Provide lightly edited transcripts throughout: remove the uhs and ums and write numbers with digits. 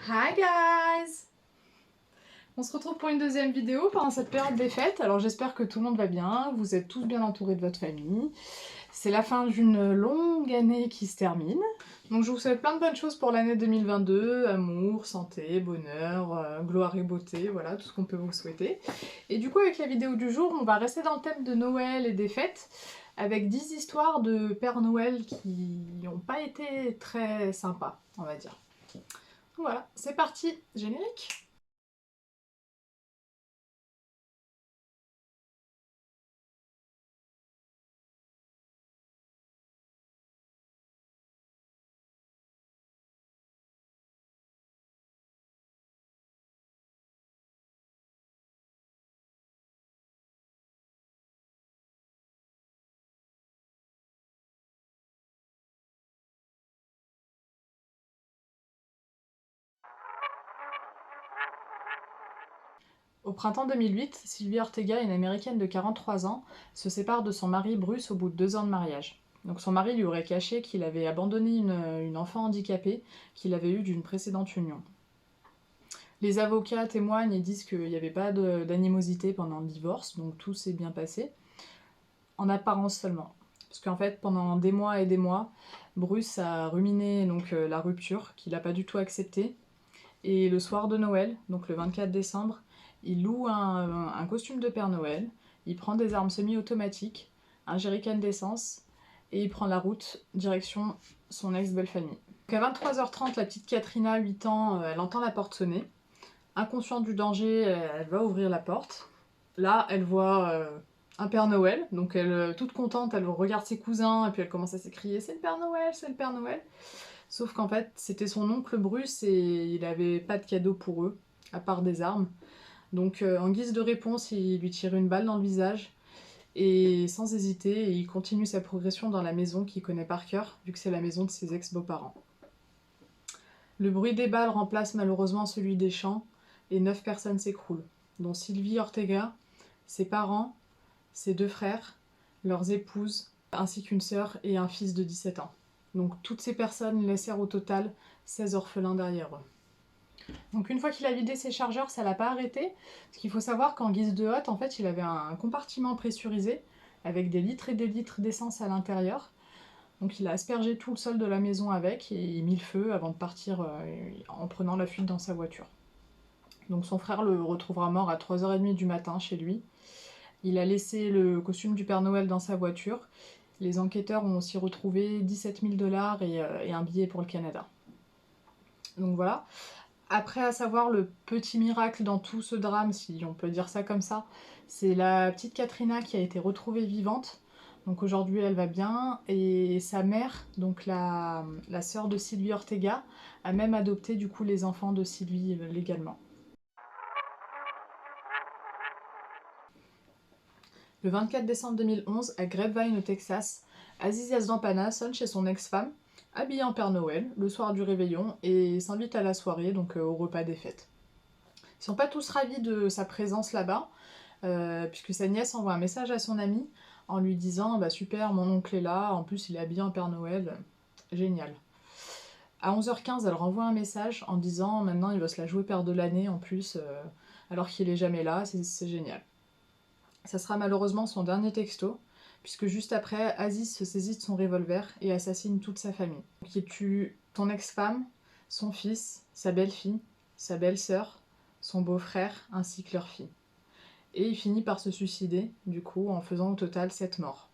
Hi guys! On se retrouve pour une deuxième vidéo pendant cette période des fêtes. Alors j'espère que tout le monde va bien, vous êtes tous bien entourés de votre famille. C'est la fin d'une longue année qui se termine. Donc je vous souhaite plein de bonnes choses pour l'année 2022, amour, santé, bonheur, gloire et beauté, voilà, tout ce qu'on peut vous souhaiter. Et du coup avec la vidéo du jour, on va rester dans le thème de Noël et des fêtes, avec 10 histoires de Père Noël qui n'ont pas été très sympas, on va dire. Voilà, c'est parti, générique! Au printemps 2008, Sylvie Ortega, une américaine de 43 ans, se sépare de son mari Bruce au bout de 2 ans de mariage. Donc son mari lui aurait caché qu'il avait abandonné une enfant handicapée qu'il avait eue d'une précédente union. Les avocats témoignent et disent qu'il n'y avait pas d'animosité pendant le divorce, donc tout s'est bien passé, en apparence seulement. Parce qu'en fait, pendant des mois et des mois, Bruce a ruminé donc, la rupture, qu'il n'a pas du tout acceptée. Et le soir de Noël, donc le 24 décembre, il loue un costume de Père Noël, il prend des armes semi-automatiques, un jerrycan d'essence, et il prend la route direction son ex-belle-famille. Donc à 23h30, la petite Katrina, 8 ans, elle entend la porte sonner. Inconsciente du danger, elle va ouvrir la porte. Là, elle voit un Père Noël, donc elle, toute contente, elle regarde ses cousins, et puis elle commence à s'écrier « C'est le Père Noël, c'est le Père Noël !» Sauf qu'en fait, c'était son oncle Bruce et il avait pas de cadeau pour eux, à part des armes. Donc en guise de réponse, il lui tire une balle dans le visage, et sans hésiter, il continue sa progression dans la maison qu'il connaît par cœur, vu que c'est la maison de ses ex-beaux-parents. Le bruit des balles remplace malheureusement celui des chants, et 9 personnes s'écroulent, dont Sylvie Ortega, ses parents, ses 2 frères, leurs épouses, ainsi qu'une sœur et un fils de 17 ans. Donc toutes ces personnes laissèrent au total 16 orphelins derrière eux. Donc une fois qu'il a vidé ses chargeurs, ça l'a pas arrêté, parce qu'il faut savoir qu'en guise de hotte, en fait, il avait un compartiment pressurisé, avec des litres et des litres d'essence à l'intérieur. Donc il a aspergé tout le sol de la maison avec, et il mit le feu avant de partir en prenant la fuite dans sa voiture. Donc son frère le retrouvera mort à 3h30 du matin chez lui. Il a laissé le costume du Père Noël dans sa voiture. Les enquêteurs ont aussi retrouvé 17 000 $ et un billet pour le Canada. Donc voilà. Après, à savoir, le petit miracle dans tout ce drame, si on peut dire ça comme ça, c'est la petite Katrina qui a été retrouvée vivante. Donc aujourd'hui, elle va bien. Et sa mère, donc la sœur de Sylvie Ortega, a même adopté du coup les enfants de Sylvie légalement. Le 24 décembre 2011, à Grapevine au Texas, Aziz Yazdanpana sonne chez son ex-femme, habillée en Père Noël, le soir du réveillon, et s'invite à la soirée, donc au repas des fêtes. Ils sont pas tous ravis de sa présence là-bas, puisque sa nièce envoie un message à son ami en lui disant bah, « Super, mon oncle est là, en plus il est habillé en Père Noël, génial ». À 11h15, elle renvoie un message en disant « Maintenant il va se la jouer Père de l'année en plus, alors qu'il est jamais là, c'est génial ». Ça sera malheureusement son dernier texto, puisque juste après, Aziz se saisit de son revolver et assassine toute sa famille. Il tue son ex-femme, son fils, sa belle-fille, sa belle-sœur, son beau-frère, ainsi que leur fille. Et il finit par se suicider, du coup, en faisant au total 7 morts.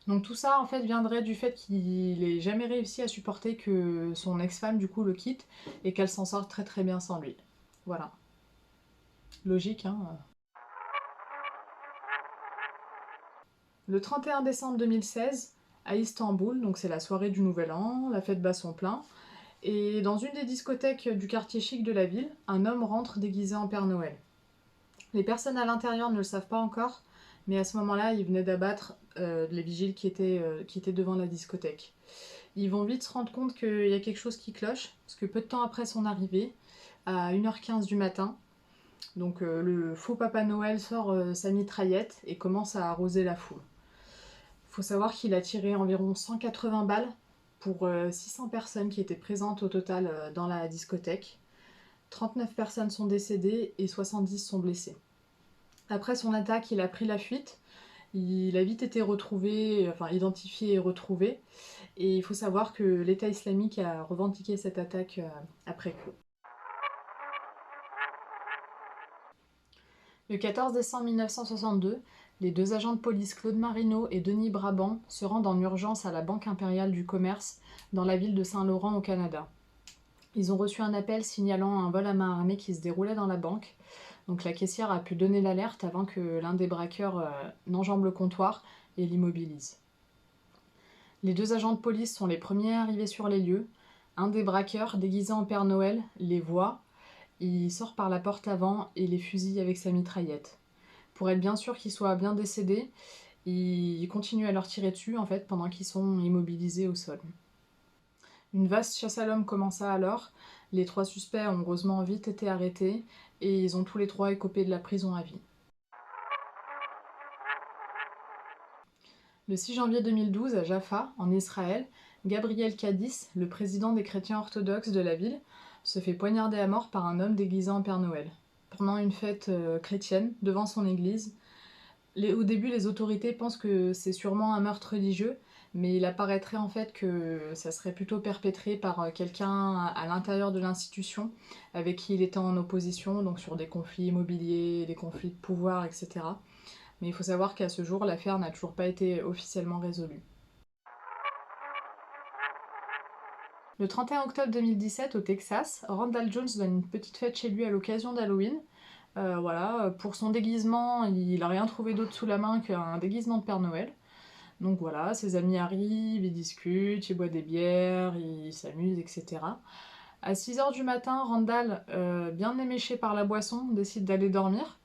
Donc tout ça, en fait, viendrait du fait qu'il n'ait jamais réussi à supporter que son ex-femme, du coup, le quitte, et qu'elle s'en sorte très très bien sans lui. Voilà. Logique, hein. Le 31 décembre 2016, à Istanbul, donc c'est la soirée du Nouvel An, la fête bat son plein, et dans une des discothèques du quartier chic de la ville, un homme rentre déguisé en Père Noël. Les personnes à l'intérieur ne le savent pas encore, mais à ce moment-là, ils venaient d'abattre les vigiles qui étaient devant la discothèque. Ils vont vite se rendre compte qu'il y a quelque chose qui cloche, parce que peu de temps après son arrivée, à 1h15 du matin, donc le faux Papa Noël sort sa mitraillette et commence à arroser la foule. Il faut savoir qu'il a tiré environ 180 balles pour 600 personnes qui étaient présentes au total dans la discothèque. 39 personnes sont décédées et 70 sont blessées. Après son attaque, il a pris la fuite. Il a vite été retrouvé, enfin identifié et retrouvé. Et il faut savoir que l'État islamique a revendiqué cette attaque après coup. Le 14 décembre 1962, les deux agents de police Claude Marino et Denis Brabant se rendent en urgence à la Banque impériale du commerce dans la ville de Saint-Laurent au Canada. Ils ont reçu un appel signalant un vol à main armée qui se déroulait dans la banque. Donc la caissière a pu donner l'alerte avant que l'un des braqueurs n'enjambe le comptoir et l'immobilise. Les deux agents de police sont les premiers arrivés sur les lieux. Un des braqueurs, déguisé en Père Noël, les voit. Il sort par la porte avant et les fusille avec sa mitraillette. Pour être bien sûr qu'ils soient bien décédés, il continue à leur tirer dessus en fait pendant qu'ils sont immobilisés au sol. Une vaste chasse à l'homme commença alors. Les trois suspects ont heureusement vite été arrêtés et ils ont tous les trois écopé de la prison à vie. Le 6 janvier 2012, à Jaffa, en Israël, Gabriel Kadis, le président des chrétiens orthodoxes de la ville, se fait poignarder à mort par un homme déguisé en Père Noël, pendant une fête chrétienne devant son église. Au début, les autorités pensent que c'est sûrement un meurtre religieux, mais il apparaîtrait en fait que ça serait plutôt perpétré par quelqu'un à l'intérieur de l'institution avec qui il était en opposition, donc sur des conflits immobiliers, des conflits de pouvoir, etc. Mais il faut savoir qu'à ce jour, l'affaire n'a toujours pas été officiellement résolue. Le 31 octobre 2017, au Texas, Randall Jones donne une petite fête chez lui à l'occasion d'Halloween. Voilà, pour son déguisement, il n'a rien trouvé d'autre sous la main qu'un déguisement de Père Noël. Donc voilà, ses amis arrivent, ils discutent, ils boivent des bières, ils s'amusent, etc. À 6 h du matin, Randall, bien éméché par la boisson, décide d'aller dormir.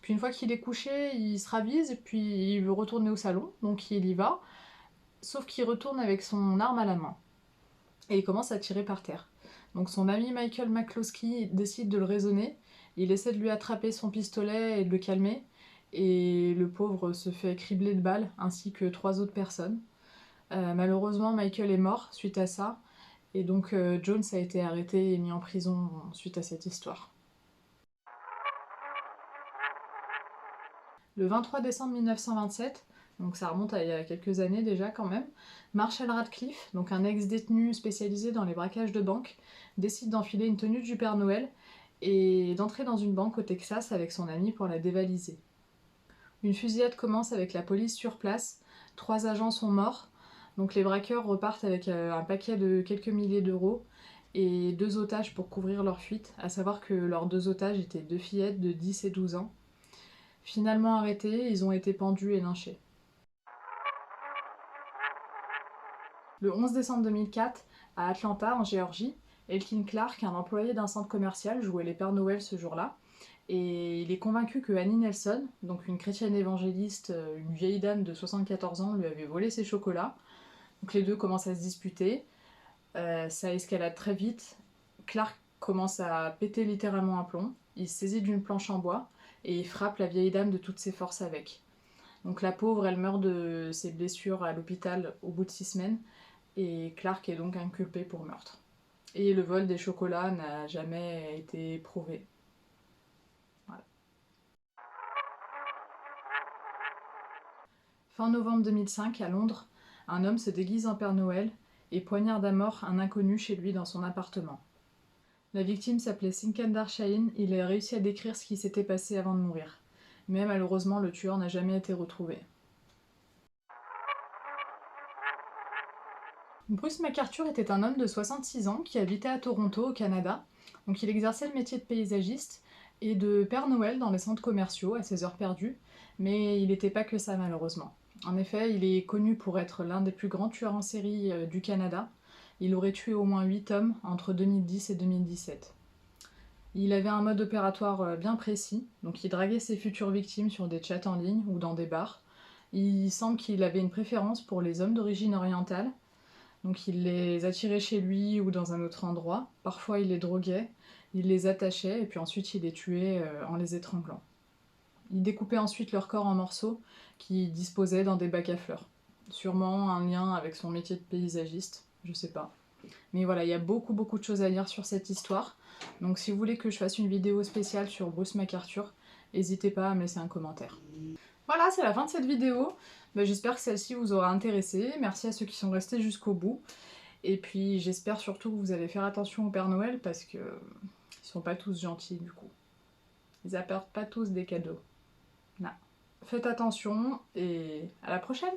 Puis une fois qu'il est couché, il se ravise et puis il veut retourner au salon, donc il y va. Sauf qu'il retourne avec son arme à la main. Et il commence à tirer par terre. Donc son ami Michael McCloskey décide de le raisonner. Il essaie de lui attraper son pistolet et de le calmer. Et le pauvre se fait cribler de balles, ainsi que 3 autres personnes. Malheureusement, Michael est mort suite à ça. Et donc Jones a été arrêté et mis en prison suite à cette histoire. Le 23 décembre 1927, donc ça remonte à il y a quelques années déjà quand même, Marshall Radcliffe, donc un ex-détenu spécialisé dans les braquages de banques, décide d'enfiler une tenue du Père Noël et d'entrer dans une banque au Texas avec son ami pour la dévaliser. Une fusillade commence avec la police sur place, 3 agents sont morts, donc les braqueurs repartent avec un paquet de quelques milliers d'euros et 2 otages pour couvrir leur fuite, à savoir que leurs 2 otages étaient 2 fillettes de 10 et 12 ans. Finalement arrêtés, ils ont été pendus et lynchés. Le 11 décembre 2004, à Atlanta, en Géorgie, Elkin Clark, un employé d'un centre commercial, jouait les Pères Noël ce jour-là. Et il est convaincu que Annie Nelson, donc une chrétienne évangéliste, une vieille dame de 74 ans, lui avait volé ses chocolats. Donc les deux commencent à se disputer. Ça escalade très vite. Clark commence à péter littéralement un plomb. Il se saisit d'une planche en bois et il frappe la vieille dame de toutes ses forces avec. Donc la pauvre, elle meurt de ses blessures à l'hôpital au bout de 6 semaines et Clark est donc inculpé pour meurtre. Et le vol des chocolats n'a jamais été prouvé. Voilà. Fin novembre 2005, à Londres, un homme se déguise en Père Noël et poignarde à mort un inconnu chez lui dans son appartement. La victime s'appelait Sikandar Shahin, il a réussi à décrire ce qui s'était passé avant de mourir. Mais malheureusement, le tueur n'a jamais été retrouvé. Bruce McArthur était un homme de 66 ans qui habitait à Toronto, au Canada. Donc il exerçait le métier de paysagiste et de Père Noël dans les centres commerciaux à ses heures perdues, mais il n'était pas que ça malheureusement. En effet, il est connu pour être l'un des plus grands tueurs en série du Canada. Il aurait tué au moins 8 hommes entre 2010 et 2017. Il avait un mode opératoire bien précis, donc il draguait ses futures victimes sur des chats en ligne ou dans des bars. Il semble qu'il avait une préférence pour les hommes d'origine orientale, donc il les attirait chez lui ou dans un autre endroit. Parfois il les droguait, il les attachait et puis ensuite il les tuait en les étranglant. Il découpait ensuite leur corps en morceaux qu'il disposait dans des bacs à fleurs. Sûrement un lien avec son métier de paysagiste, je sais pas. Mais voilà, il y a beaucoup de choses à dire sur cette histoire. Donc si vous voulez que je fasse une vidéo spéciale sur Bruce McArthur, n'hésitez pas à me laisser un commentaire. Voilà, c'est la fin de cette vidéo. J'espère que celle-ci vous aura intéressé. Merci à ceux qui sont restés jusqu'au bout. Et puis j'espère surtout que vous allez faire attention au Père Noël parce que ils sont pas tous gentils du coup. Ils apportent pas tous des cadeaux. Non. Faites attention et à la prochaine!